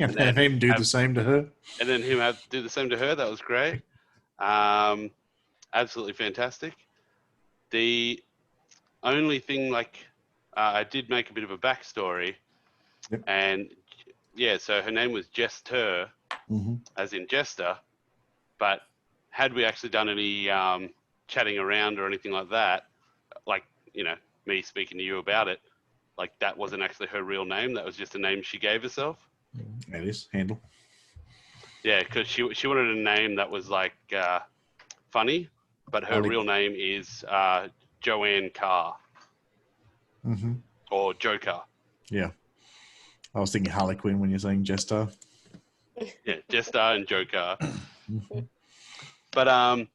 and then him do the same to her, and then him do the same to her. That was great. Absolutely fantastic. The only thing, I did make a bit of a backstory, and yeah, so her name was Jess, as in jester, but had we actually done any chatting around or anything like that, me speaking to you about it, that wasn't actually her real name. That was just a name she gave herself. That is handle. Yeah, because she wanted a name that was funny, but her real name is Joanne Carr. Mm-hmm. Or Joker. Yeah. I was thinking Harlequin when you're saying Jester. Yeah, Jester and Joker. But I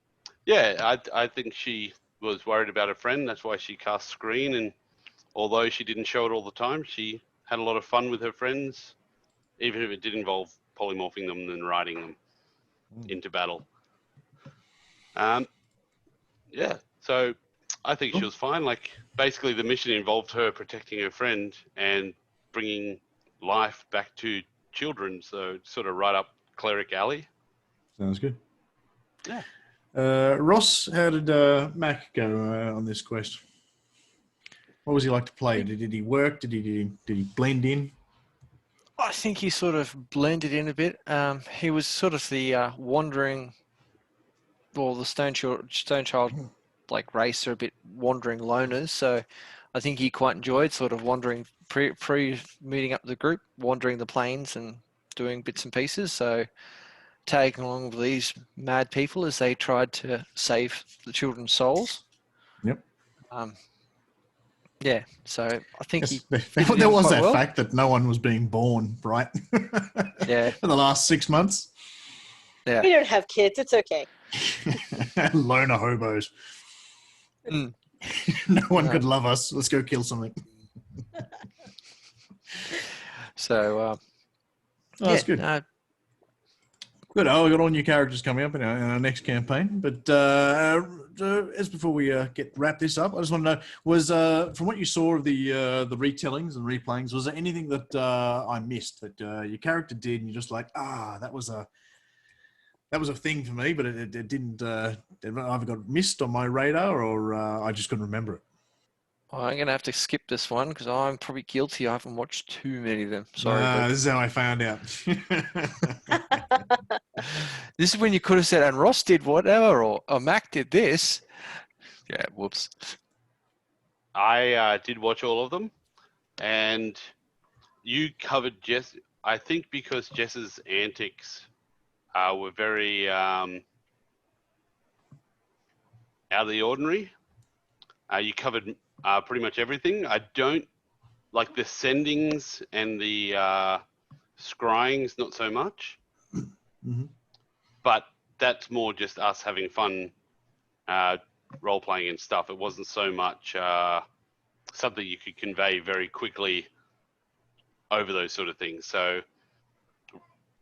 think she was worried about her friend. That's why she cast Screen, and although she didn't show it all the time, she had a lot of fun with her friends, even if it did involve polymorphing them and riding them into battle. So I think she was fine. Basically the mission involved her protecting her friend and bringing life back to children, so it's sort of right up cleric alley. Sounds good. Yeah. Ross, how did Mack go on this quest? What was he like to play? Did he work? Did he blend in? I think he sort of blended in a bit. He was sort of the wandering, the Stone Child race are a bit wandering loners. So I think he quite enjoyed sort of wandering pre meeting up the group, wandering the plains and doing bits and pieces. So tagging along with these mad people as they tried to save the children's souls. Yep. Yeah, so I think there was that well. fact that no one was being born, right? Yeah. For the last 6 months. Yeah. We don't have kids. It's okay. Loner hobos. Mm. No one could love us. Let's go kill something. So, that's good. Good. We got all new characters coming up in our next campaign. But as before we wrap this up, I just want to know, was from what you saw of the retellings and replayings, was there anything that I missed that your character did, and you're just like, that was a thing for me, but it didn't either got missed on my radar or I just couldn't remember it. Well, I'm going to have to skip this one because I'm probably guilty. I haven't watched too many of them. Sorry. This is how I found out. This is when you could have said, and Ross did whatever, or Mack did this. Yeah, whoops. I did watch all of them, and you covered Jess. I think because Jess's antics were very out of the ordinary. You covered pretty much everything. I don't like the sendings and the scryings, not so much. Mm-hmm. But that's more just us having fun role-playing and stuff. It wasn't so much something you could convey very quickly over those sort of things. So,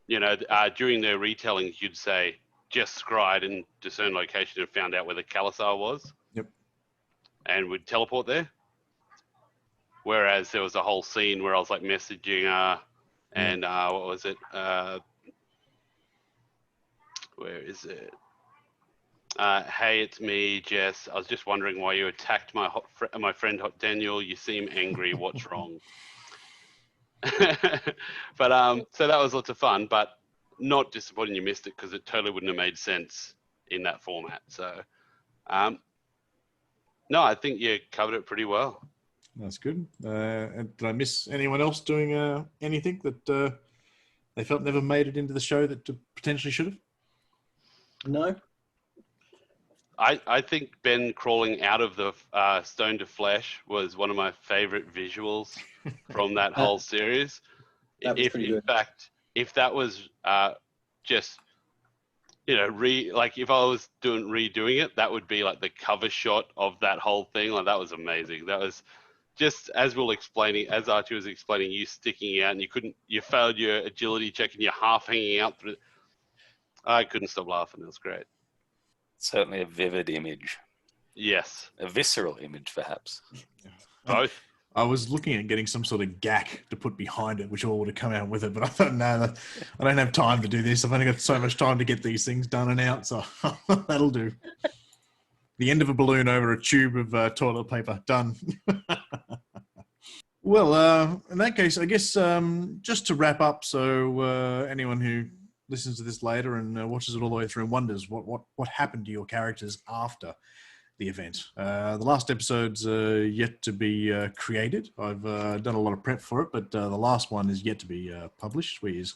during their retellings, you'd say, just scryed and discern location and found out where the Cathezar was. Yep. And would teleport there. Whereas there was a whole scene where I was messaging her and what was it? Where is it? Hey, it's me, Jess. I was just wondering why you attacked my friend Hot Daniel. You seem angry. What's wrong? But so that was lots of fun, but not disappointing you missed it because it totally wouldn't have made sense in that format. So, no, I think you covered it pretty well. That's good. And did I miss anyone else doing anything that they felt never made it into the show that potentially should have? No. I think Ben crawling out of the stone to flesh was one of my favorite visuals from that whole series. That was If pretty in good. fact, if that was just like if I was redoing it, that would be like the cover shot of that whole thing. Like that was amazing. That was just as Archie was explaining, you sticking out and you failed your agility check and you're half hanging out through. I couldn't stop laughing. That was great. Certainly a vivid image. Yes. A visceral image, perhaps. Both. I was looking at getting some sort of gack to put behind it, which all would have come out with it. But I thought, no, I don't have time to do this. I've only got so much time to get these things done and out. So that'll do. The end of a balloon over a tube of toilet paper. Done. Well, in that case, I guess just to wrap up, so anyone who listens to this later and watches it all the way through and wonders what happened to your characters after the event. The last episode's yet to be created. I've done a lot of prep for it, but the last one is yet to be published, which is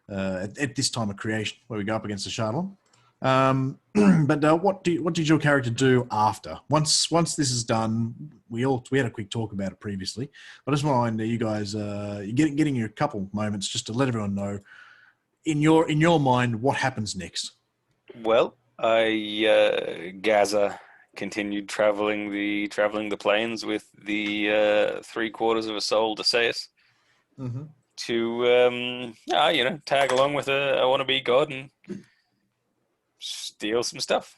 at this time of creation, where we go up against Ashardalon. But what did your character do after? Once this is done, we had a quick talk about it previously, but I just want you guys getting your couple moments just to let everyone know in your mind what happens next. Well, Gazza continued traveling the plains with the 3/4 of a soul Desayeus to tag along with a wannabe god and steal some stuff.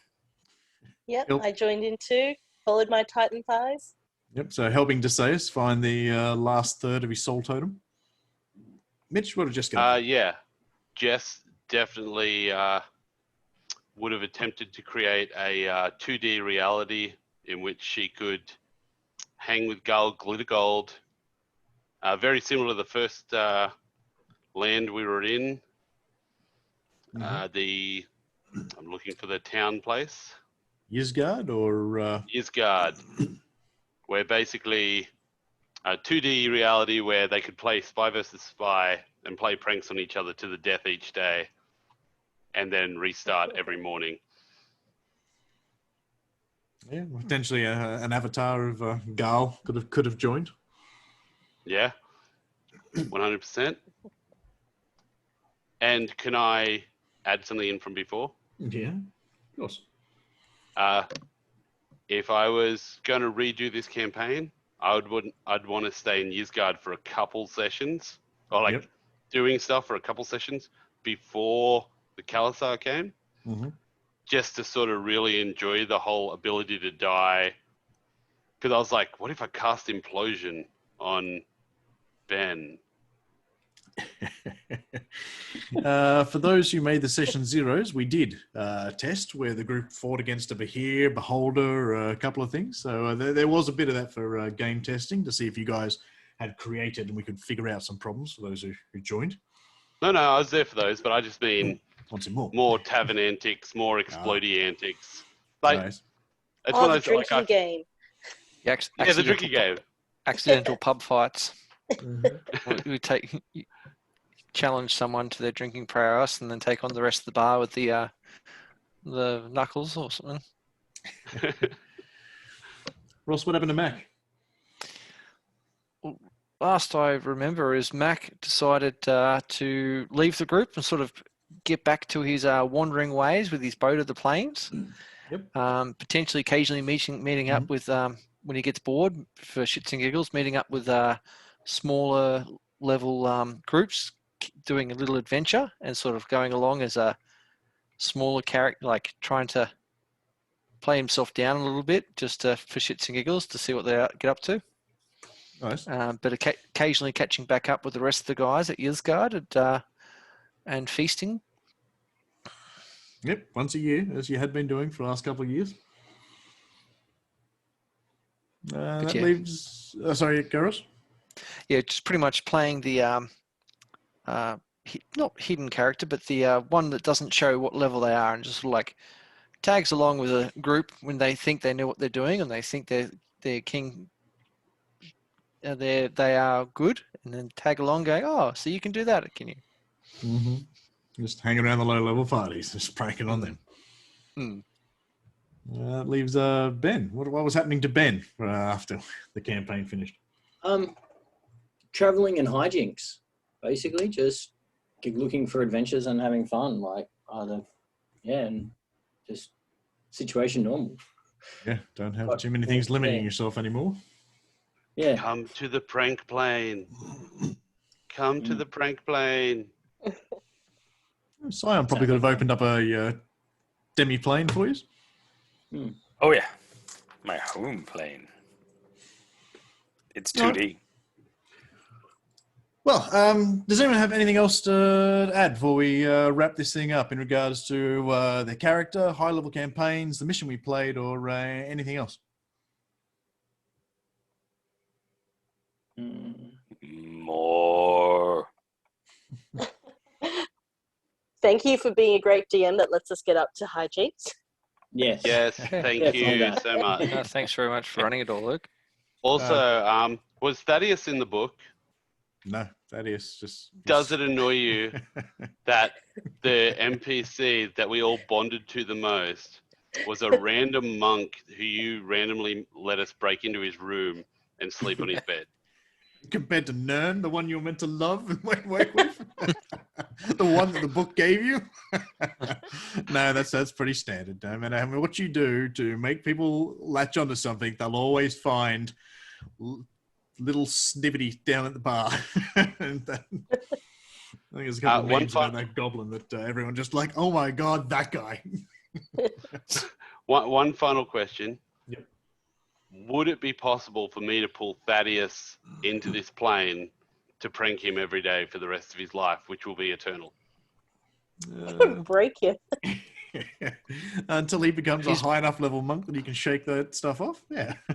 Yep, I joined in too. Followed my Titan thighs. Yep. So helping Desayeus find the last third of his soul totem. Mitch, what did Jess go? Yeah, Jess definitely would have attempted to create a 2D reality in which she could hang with Garl Glittergold. Very similar to the first land we were in. I'm looking for the town place. Yizgard or Yizgard, where basically a 2D reality where they could play spy versus spy and play pranks on each other to the death each day, and then restart every morning. Yeah, potentially an avatar of Garl could have joined. Yeah, 100%. And can I add something in from before? Yeah, of course. If I was going to redo this campaign, I'd want to stay in Yizgard for a couple sessions, or doing stuff for a couple sessions before the Cathezar came, just to sort of really enjoy the whole ability to die. Because I was like, what if I cast Implosion on Ben? For those who made the session zeros, we did test where the group fought against a Behir, Beholder, a couple of things. So there was a bit of that for game testing to see if you guys had created and we could figure out some problems for those who joined. No, I was there for those, but I just mean more tavern antics, more explodey antics. Like, nice. It's the drinking game. The drinking game. Accidental pub fights. We challenge someone to their drinking prowess and then take on the rest of the bar with the knuckles or something. Ross, what happened to Mack? Last I remember is Mack decided to leave the group and sort of get back to his wandering ways with his boat of the plains. Yep. Potentially occasionally meeting up with, when he gets bored for shits and giggles, meeting up with smaller level groups, doing a little adventure and sort of going along as a smaller character, like trying to play himself down a little bit just for shits and giggles to see what they get up to. Nice. But occasionally catching back up with the rest of the guys at Yizgard and feasting. Yep, once a year, as you had been doing for the last couple of years. That leaves... sorry, Garrus? Yeah, just pretty much playing the... not hidden character, but the one that doesn't show what level they are and just sort of like tags along with a group when they think they know what they're doing and they think they're king... they are good, and then tag along going, oh, so you can do that, can you? Just hanging around the low-level parties, just pranking on them. That leaves Ben. What was happening to Ben after the campaign finished? Traveling and hijinks, basically, just looking for adventures and having fun, and just situation normal. Yeah, don't have too many things limiting yourself anymore. Yeah. Come to the prank plane. Come to the prank plane. Scion probably could have opened up a demi-plane for you. Oh yeah, my home plane. It's 2D. Well, does anyone have anything else to add before we wrap this thing up in regards to the character, high-level campaigns, the mission we played, or anything else? More. Thank you for being a great DM that lets us get up to hijinks. Yes. Yes, thank you so much. Thanks very much for running it all, Luke. Also, was Thaddeus in the book? No, Thaddeus just... Does it annoy you that the NPC that we all bonded to the most was a random monk who you randomly let us break into his room and sleep on his bed? Compared to Nurn, the one you're meant to love and work with? The one that the book gave you? No, that's pretty standard. No matter what you do to make people latch onto something, they'll always find little snippety down at the bar. And I think there's a couple of memes about that goblin that everyone just like, oh my god, that guy. One final question. Yep. Would it be possible for me to pull Thaddeus into this plane to prank him every day for the rest of his life, which will be eternal? Break you. Until he becomes a high enough level monk that he can shake that stuff off? Yeah. I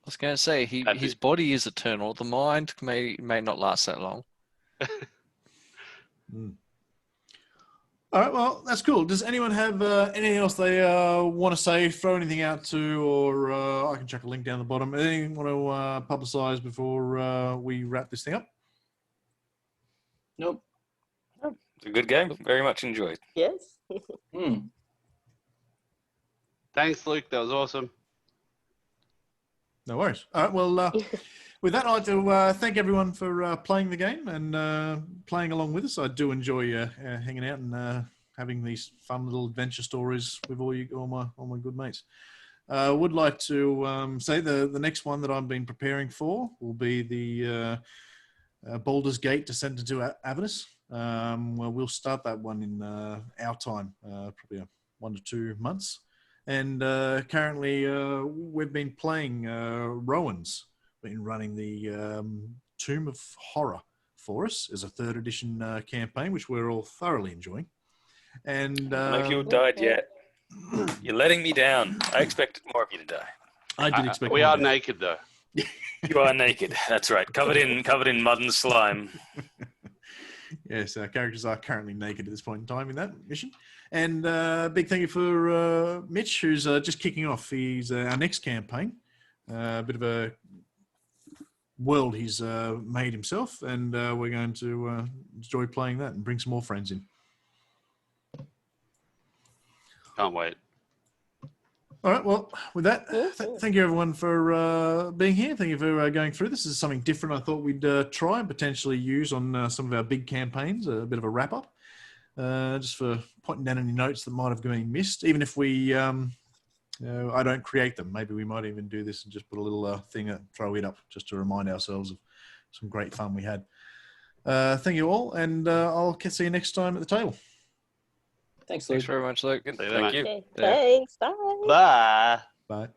was going to say, his body is eternal. The mind may not last that long. All right, well, that's cool. Does anyone have anything else they want to say, throw anything out to, or I can chuck a link down the bottom. Anything you want to publicise before we wrap this thing up? Nope. It's a good game. Very much enjoyed. Yes. Thanks, Luke. That was awesome. No worries. All right, well, with that, I'd like to thank everyone for playing the game and playing along with us. I do enjoy hanging out and having these fun little adventure stories with all my good mates. I would like to say the next one that I've been preparing for will be the Baldur's Gate Descent into Avernus. Well, we'll start that one in our time, probably 1 to 2 months. And currently, we've been playing Rowan's. Been running the Tomb of Horror for us as a 3rd edition campaign, which we're all thoroughly enjoying. And I don't know if you've died yet. You're letting me down. I expected more of you to die. I did expect. We are naked, though. You are naked. That's right. Covered in mud and slime. Yes, our characters are currently naked at this point in time in that mission. And big thank you for Mitch, who's just kicking off. He's our next campaign. A bit of a world he's made himself, and we're going to enjoy playing that and bring some more friends in. Can't wait. All right, well, with that, thank you everyone for being here. Thank you for going through. This is something different I thought we'd try and potentially use on some of our big campaigns, a bit of a wrap-up, just for pointing down any notes that might have been missed. Even if we, I don't create them, maybe we might even do this and just put a little thing, throw it up, just to remind ourselves of some great fun we had. Thank you all, and I'll see you next time at the table. Thanks, Luke. Thanks very much, Luke. Thank you. Okay, thanks. Bye. Bye. Bye.